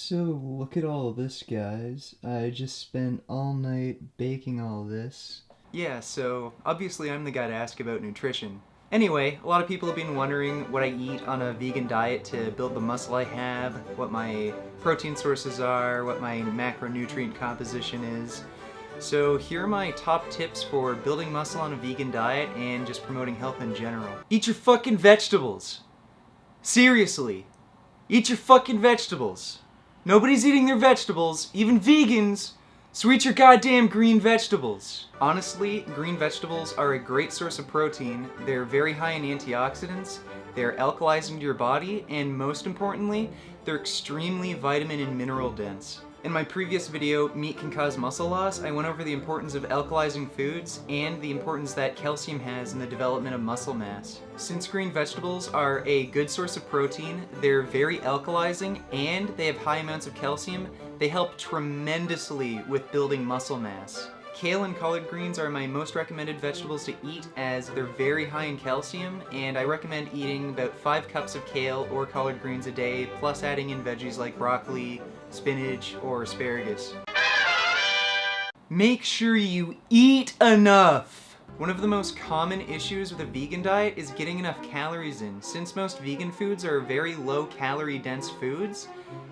So look at all this, guys. I just spent all night baking all this. Yeah, so obviously I'm the guy to ask about nutrition. Anyway, a lot of people have been wondering what I eat on a vegan diet to build the muscle I have, what my protein sources are, what my macronutrient composition is. So here are my top tips for building muscle on a vegan diet and just promoting health in general. Eat your fucking vegetables! Seriously! Eat your fucking vegetables! Nobody's eating their vegetables, even vegans, so eat your goddamn green vegetables. Honestly, green vegetables are a great source of protein. They're very high in antioxidants, they're alkalizing to your body, and most importantly, they're extremely vitamin and mineral dense. In my previous video, Meat Can Cause Muscle Loss, I went over the importance of alkalizing foods and the importance that calcium has in the development of muscle mass. Since green vegetables are a good source of protein, they're very alkalizing, and they have high amounts of calcium, they help tremendously with building muscle mass. Kale and collard greens are my most recommended vegetables to eat as they're very high in calcium, and I recommend eating about 5 cups of kale or collard greens a day, plus adding in veggies like broccoli, spinach, or asparagus. Make sure you eat enough! One of the most common issues with a vegan diet is getting enough calories in. Since most vegan foods are very low calorie dense foods,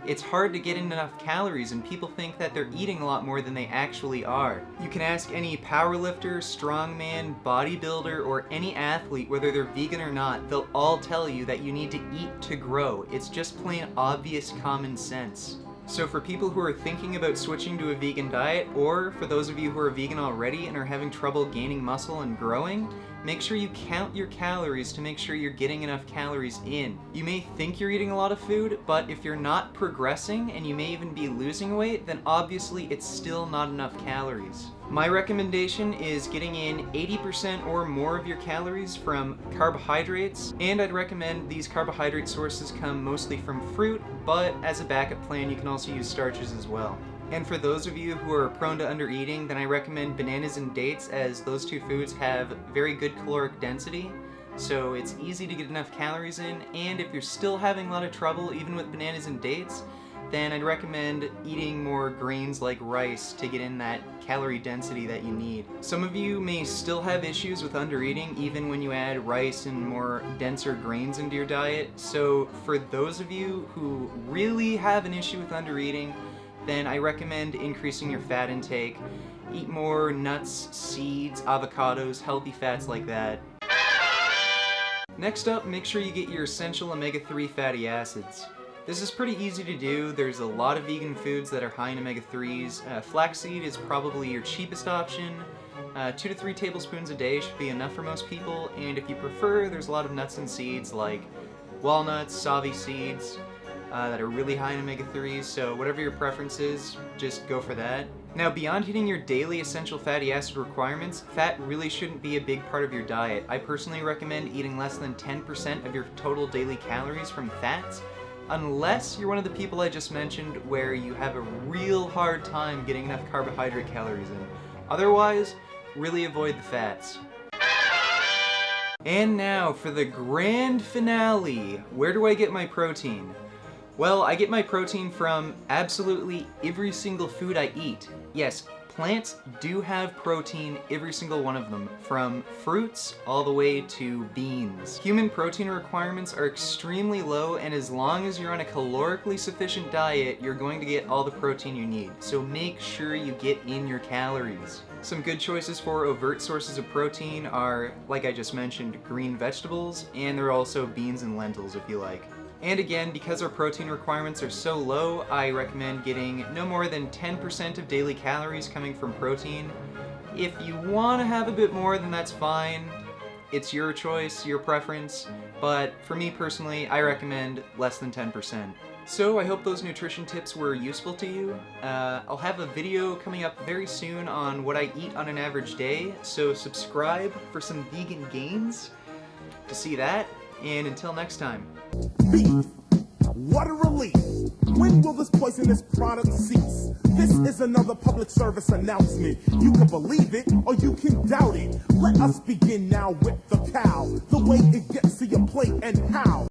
it's hard to get in enough calories and people think that they're eating a lot more than they actually are. You can ask any powerlifter, strongman, bodybuilder, or any athlete whether they're vegan or not, they'll all tell you that you need to eat to grow. It's just plain obvious common sense. So for people who are thinking about switching to a vegan diet, or for those of you who are vegan already and are having trouble gaining muscle and growing, make sure you count your calories to make sure you're getting enough calories in. You may think you're eating a lot of food, but if you're not progressing and you may even be losing weight, then obviously it's still not enough calories. My recommendation is getting in 80% or more of your calories from carbohydrates, and I'd recommend these carbohydrate sources come mostly from fruit, but as a backup plan you can also use starches as well. And for those of you who are prone to undereating, then I recommend bananas and dates, as those two foods have very good caloric density, so it's easy to get enough calories in. And if you're still having a lot of trouble even with bananas and dates, then I'd recommend eating more grains like rice to get in that calorie density that you need. Some of you may still have issues with undereating even when you add rice and more denser grains into your diet, so for those of you who really have an issue with undereating, then I recommend increasing your fat intake. Eat more nuts, seeds, avocados, healthy fats like that. Next up, make sure you get your essential omega-3 fatty acids. This is pretty easy to do. There's a lot of vegan foods that are high in omega-3s. Flaxseed is probably your cheapest option. 2 to 3 tablespoons a day should be enough for most people, and if you prefer, there's a lot of nuts and seeds like walnuts, savi seeds, that are really high in omega-3s, so whatever your preference is, just go for that. Now, beyond hitting your daily essential fatty acid requirements, fat really shouldn't be a big part of your diet. I personally recommend eating less than 10% of your total daily calories from fats, unless you're one of the people I just mentioned where you have a real hard time getting enough carbohydrate calories in. Otherwise, really avoid the fats. And now for the grand finale. Where do I get my protein? Well, I get my protein from absolutely every single food I eat. Yes, plants do have protein, every single one of them, from fruits all the way to beans. Human protein requirements are extremely low, and as long as you're on a calorically sufficient diet, you're going to get all the protein you need. So make sure you get in your calories. Some good choices for overt sources of protein are, like I just mentioned, green vegetables, and there are also beans and lentils if you like. And again, because our protein requirements are so low, I recommend getting no more than 10% of daily calories coming from protein. If you want to have a bit more, then that's fine. It's your choice, your preference, but for me personally, I recommend less than 10%. So I hope those nutrition tips were useful to you. I'll have a video coming up very soon on what I eat on an average day, so subscribe for some vegan gains to see that, and until next time. Beef. What a relief. When will this poisonous product cease? This is another public service announcement. You can believe it or you can doubt it. Let us begin now with the cow. The way it gets to your plate and how.